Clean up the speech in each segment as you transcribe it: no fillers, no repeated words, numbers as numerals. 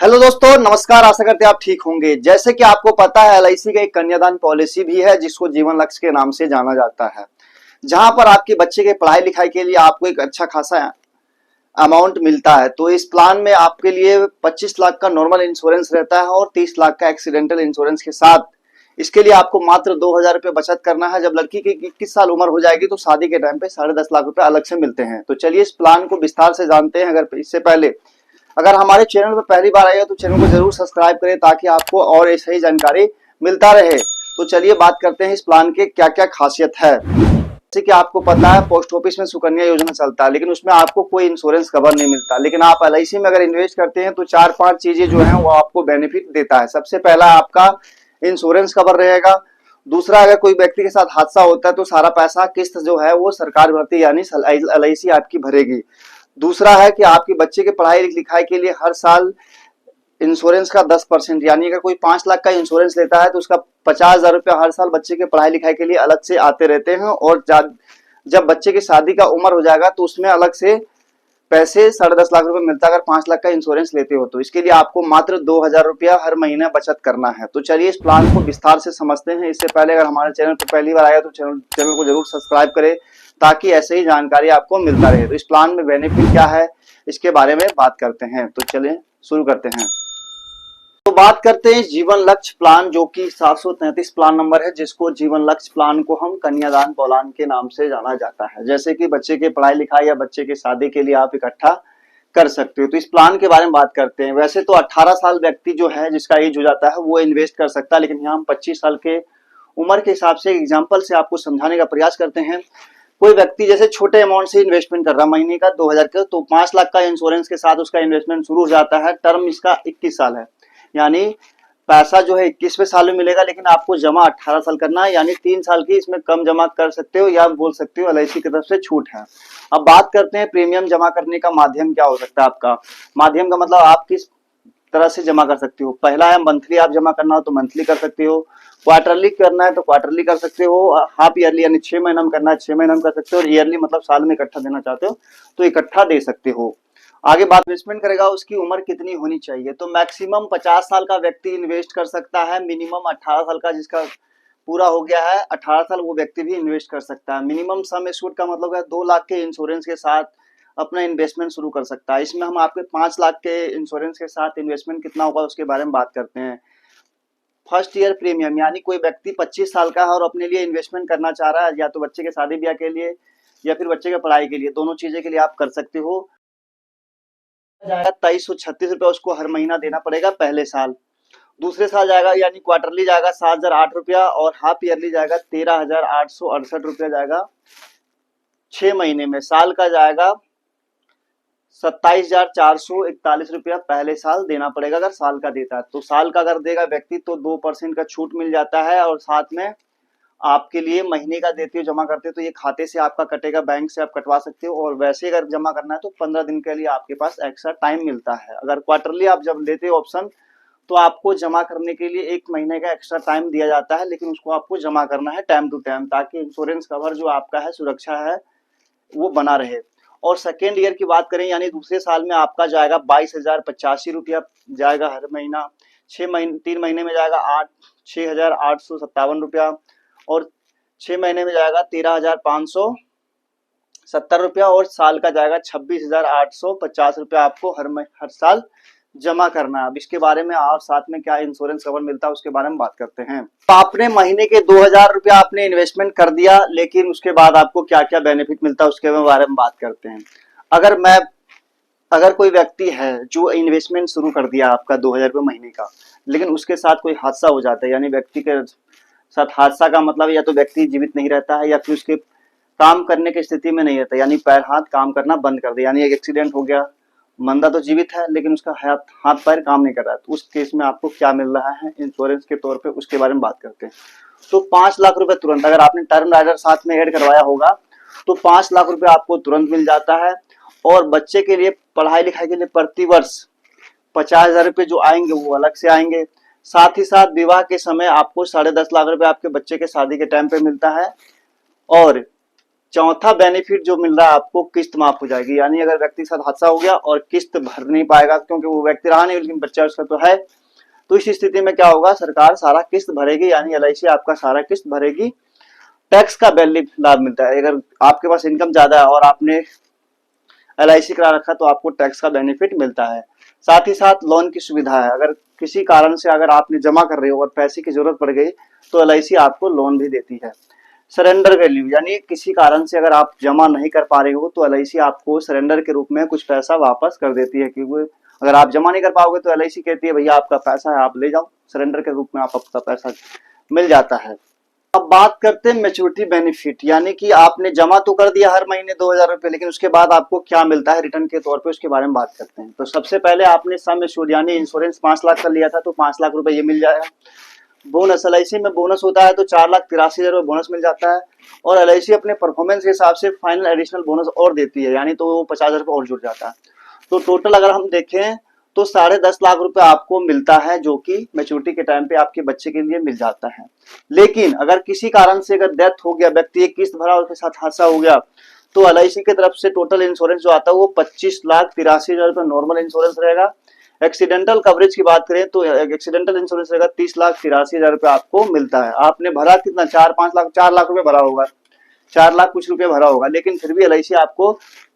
Hello दोस्तों, नमस्कार। आशा करते हैं आप ठीक होंगे। जैसे कि आपको पता है, एलआईसी का एक कन्यादान पॉलिसी भी है जिसको जीवन लक्ष्य के नाम से जाना जाता है, जहां पर आपके बच्चे के पढ़ाई लिखाई के लिए आपको एक अच्छा खासा अमाउंट मिलता है। तो इस प्लान में आपके लिए 25 लाख का नॉर्मल इंश्योरेंस रहता है और 30 लाख का एक्सीडेंटल इंश्योरेंस के साथ इसके लिए आपको मात्र 2,000 रुपये बचत करना है। जब लड़की की 21 साल उम्र हो जाएगी तो शादी के टाइम पे 10.5 लाख रुपए अलग से मिलते हैं। तो चलिए इस प्लान को विस्तार से जानते हैं। अगर इससे पहले अगर हमारे चैनल पर पहली बार आए हो तो चैनल को जरूर सब्सक्राइब करें ताकि आपको और ऐसे ही जानकारी मिलता रहे। तो चलिए बात करते हैं इस प्लान के क्या क्या खासियत है। जैसे कि आपको पता है, पोस्ट ऑफिस में सुकन्या योजना चलता है, लेकिन उसमें आपको कोई इंश्योरेंस कवर नहीं मिलता। लेकिन आप एलआईसी में अगर इन्वेस्ट करते हैं तो 4-5 चीजें जो है वो आपको बेनिफिट देता है। सबसे पहला आपका इंश्योरेंस कवर रहेगा। दूसरा, अगर कोई व्यक्ति के साथ हादसा होता है तो सारा पैसा किस्त जो है वो सरकार भरती है, यानी एलआईसी आपकी भरेगी। दूसरा है कि आपके बच्चे के पढ़ाई लिखाई के लिए हर साल इंश्योरेंस का 10%, यानी अगर कोई 5 लाख का इंश्योरेंस लेता है तो उसका 50,000 रुपया हर साल बच्चे के पढ़ाई लिखाई के लिए अलग से आते रहते हैं। और जब बच्चे की शादी का उम्र हो जाएगा तो उसमें अलग से पैसे 10.5 लाख रुपए मिलता है अगर 5 लाख का इंश्योरेंस लेते हो तो। इसके लिए आपको मात्र 2,000 रुपया हर महीने बचत करना है। तो चलिए इस प्लान को विस्तार से समझते हैं। इससे पहले अगर हमारे चैनल पर पहली बार आया तो चैनल को जरूर सब्सक्राइब करें ताकि ऐसे ही जानकारी आपको मिलता रहे। तो इस प्लान में बेनिफिट क्या है इसके बारे में बात करते हैं। तो चलिए शुरू करते हैं। तो बात करते हैं जीवन लक्ष्य प्लान, जो कि 733 प्लान नंबर है, जिसको जीवन लक्ष्य प्लान को हम कन्यादान प्लान के नाम से जाना जाता है। जैसे कि बच्चे के पढ़ाई लिखाई या बच्चे की शादी के लिए आप इकट्ठा कर सकते हो। तो इस प्लान के बारे में बात करते हैं। वैसे तो 18 साल व्यक्ति जो है जिसका एज हो जाता है वो इन्वेस्ट कर सकता है, लेकिन यहाँ हम 25 साल के उम्र के हिसाब से एग्जाम्पल से आपको समझाने का प्रयास करते हैं। कोई व्यक्ति जैसे छोटे अमाउंट से इन्वेस्टमेंट कर रहा है, महीने का 2,000 का, तो 5 लाख का इंश्योरेंस के साथ उसका इन्वेस्टमेंट शुरू हो जाता है। टर्म इसका 21 साल है, यानी पैसा जो है 21वें साल में मिलेगा, लेकिन आपको जमा 18 साल करना है, यानी 3 साल की इसमें कम जमा कर सकते हो या बोल सकते हो एलआईसी की तरफ से छूट है। अब बात करते हैं प्रीमियम जमा करने का माध्यम क्या हो सकता है। आपका माध्यम का मतलब आप किस तरह से जमा कर सकते हो। पहला है मंथली, आप जमा करना हो तो मंथली कर सकते हो। क्वार्टरली करना है तो क्वार्टरली कर सकते हो। हाफ ईयरली यानी 6 महीना में करना है 6 महीना में कर सकते हो। और ईयरली मतलब साल में इकट्ठा देना चाहते हो तो इकट्ठा दे सकते हो। आगे बात इन्वेस्टमेंट करेगा उसकी उम्र कितनी होनी चाहिए। तो मैक्सिमम 50 साल का व्यक्ति इन्वेस्ट कर सकता है। मिनिमम 18 साल का, जिसका पूरा हो गया है 18 साल, वो व्यक्ति भी इन्वेस्ट कर सकता है। मिनिमम सम एश्योर्ड का मतलब है 2 लाख के इंश्योरेंस के साथ अपना इन्वेस्टमेंट शुरू कर सकता है। इसमें हम आपके 5 लाख के इंश्योरेंस के साथ इन्वेस्टमेंट कितना होगा उसके बारे में बात करते हैं। फर्स्ट ईयर प्रीमियम, यानी कोई व्यक्ति 25 साल का है और अपने लिए इन्वेस्टमेंट करना चाह रहा है, या तो बच्चे के शादी ब्याह के लिए या फिर बच्चे के पढ़ाई के लिए, दोनों चीजें के लिए आप कर सकते हो। 2336 रुपया उसको हर महीना देना पड़ेगा पहले साल। दूसरे साल जाएगा यानी क्वार्टरली जाएगा 7,008 रुपया, और हाफ ईयरली जाएगा 13,868 रुपया जाएगा 6 महीने में। साल का जाएगा 27,441 रुपया पहले साल देना पड़ेगा अगर साल का देता है। तो साल का अगर देगा व्यक्ति तो 2% का छूट मिल जाता है, और साथ में आपके लिए महीने का देते हो जमा करते हो तो ये खाते से आपका कटेगा, बैंक से आप कटवा सकते हो। और वैसे अगर जमा करना है तो 15 दिन के लिए आपके पास एक्स्ट्रा टाइम मिलता है। अगर क्वार्टरली आप जब लेते हो ऑप्शन तो आपको जमा करने के लिए 1 महीने का एक्स्ट्रा टाइम दिया जाता है, लेकिन उसको आपको जमा करना है टाइम टू टाइम, ताकि इंश्योरेंस कवर जो आपका है, सुरक्षा है, वो बना रहे। और सेकेंड ईयर की बात करें यानी दूसरे साल में आपका जाएगा 22,085 रुपया जाएगा हर महीना। 3 महीने में जाएगा 6,857 रुपया, और 6 महीने में जाएगा 13,570 रुपया, और साल का जाएगा 26,850 रुपया आपको हर साल जमा करना है। अब इसके बारे में और साथ में क्या इंश्योरेंस कवर मिलता है उसके बारे में बात करते हैं। तो आपने महीने के 2,000 रुपया आपने इन्वेस्टमेंट कर दिया, लेकिन उसके बाद आपको क्या क्या बेनिफिट मिलता है उसके बारे में बात करते हैं। अगर कोई व्यक्ति है जो इन्वेस्टमेंट शुरू कर दिया आपका 2,000 रुपये महीने का, लेकिन उसके साथ कोई हादसा हो जाता है, यानी व्यक्ति के साथ हादसा का मतलब या तो व्यक्ति जीवित नहीं रहता है या फिर उसके काम करने की स्थिति में नहीं रहता, यानी पैर हाथ काम करना बंद कर दे, यानी एक एक्सीडेंट हो गया, बंदा तो जीवित है लेकिन उसका हाथ पैर काम नहीं कर रहा है, तो उस केस में आपको क्या मिल रहा है इंश्योरेंस के तौर पे, उसके बारे में बात करते हैं। तो 5 लाख रुपए तुरंत, अगर आपने टर्म राइडर साथ में ऐड करवाया होगा तो 5 लाख रुपए आपको तुरंत मिल जाता है। और बच्चे के लिए पढ़ाई लिखाई के लिए प्रति वर्ष 50,000 रुपये जो आएंगे वो अलग से आएंगे। साथ ही साथ विवाह के समय आपको 10.5 लाख रुपए आपके बच्चे के शादी के टाइम पे मिलता है। और चौथा बेनिफिट जो मिल रहा है आपको, किस्त माफ हो जाएगी। यानी अगर व्यक्ति के साथ हादसा हो गया और किस्त भर नहीं पाएगा, क्योंकि वो व्यक्ति रहा नहीं लेकिन बच्चा उसका तो है, तो इस स्थिति में क्या होगा, सरकार सारा किस्त भरेगी, यानी एलआईसी आपका सारा किस्त भरेगी। टैक्स का लाभ मिलता है। अगर आपके पास इनकम ज्यादा है और आपने एलआईसी करा रखा तो आपको टैक्स का बेनिफिट मिलता है। साथ ही साथ लोन की सुविधा है। अगर किसी कारण से अगर आपने जमा कर रहे हो और पैसे की जरूरत पड़ गई तो एलआईसी आपको लोन भी देती है। सरेंडर वैल्यू, यानी किसी कारण से अगर आप जमा नहीं कर पा रहे हो तो एलआईसी आपको सरेंडर के रूप में कुछ पैसा वापस कर देती है। क्योंकि अगर आप जमा नहीं कर पाओगे तो एलआईसी कहती है भैया आपका पैसा है, आप ले जाओ, सरेंडर के रूप में आपका पैसा मिल जाता है। अब बात करते हैं मैच्योरिटी बेनिफिट, यानी कि आपने जमा तो कर दिया हर महीने 2,000 रुपए, लेकिन उसके बाद आपको क्या मिलता है रिटर्न के तौर पे, उसके बारे में बात करते हैं। तो सबसे पहले आपने सम एश्योर्ड यानी इंश्योरेंस 5 लाख कर लिया था तो 5 लाख रुपए ये मिल जाएगा। बोनस, एलआईसी में बोनस होता है तो 4,83,000 रुपए बोनस मिल जाता है। और एलआईसी अपने परफॉर्मेंस के हिसाब से फाइनल एडिशनल बोनस और देती है, यानी तो वो 50,000 रुपए और जुड़ जाता है। तो टोटल अगर हम देखें तो 10.5 लाख रुपए आपको मिलता है, जो कि मैच्योरिटी के टाइम पे आपके बच्चे के लिए मिल जाता है। लेकिन अगर किसी कारण से अगर डेथ हो गया, व्यक्ति एक किस्त भरा उसके साथ हादसा हो गया, तो एलआईसी की तरफ से टोटल इंश्योरेंस जो आता है वो 25,83,000 रुपए नॉर्मल इंश्योरेंस रहेगा। एक्सीडेंटल कवरेज की बात करें तो एक्सीडेंटल इंश्योरेंस रहेगा 30,83,000 रुपए आपको मिलता है। आपने भरा कितना, 4 लाख रुपए भरा होगा, 4 लाख कुछ रुपए भरा होगा, लेकिन फिर भी एलआईसी आपको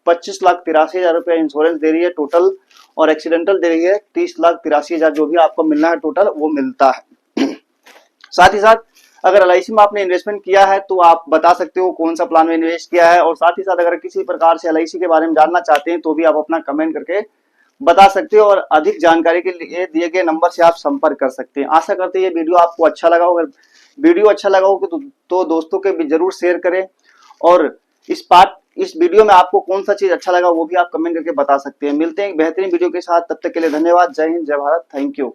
25,83,000 रुपए इंश्योरेंस दे रही है टोटल, और एक्सीडेंटल दे रही है 30,83,000, जो भी आपको मिलना है टोटल वो मिलता है। साथ ही साथ अगर एलआईसी में आपने इन्वेस्टमेंट किया है तो आप बता सकते हो कौन सा प्लान में इन्वेस्ट किया है। और साथ ही साथ अगर किसी प्रकार से एलआईसी के बारे में जानना चाहते हैं तो भी आप अपना कमेंट करके बता सकते हो, और अधिक जानकारी के लिए दिए गए नंबर से आप संपर्क कर सकते हैं। आशा करते हैं ये वीडियो आपको अच्छा लगा हो। अगर वीडियो अच्छा लगा हो तो दोस्तों के भी जरूर शेयर करें, और इस वीडियो में आपको कौन सा चीज अच्छा लगा वो भी आप कमेंट करके बता सकते हैं। मिलते हैं एक बेहतरीन वीडियो के साथ, तब तक के लिए धन्यवाद। जय हिंद, जय भारत, थैंक यू।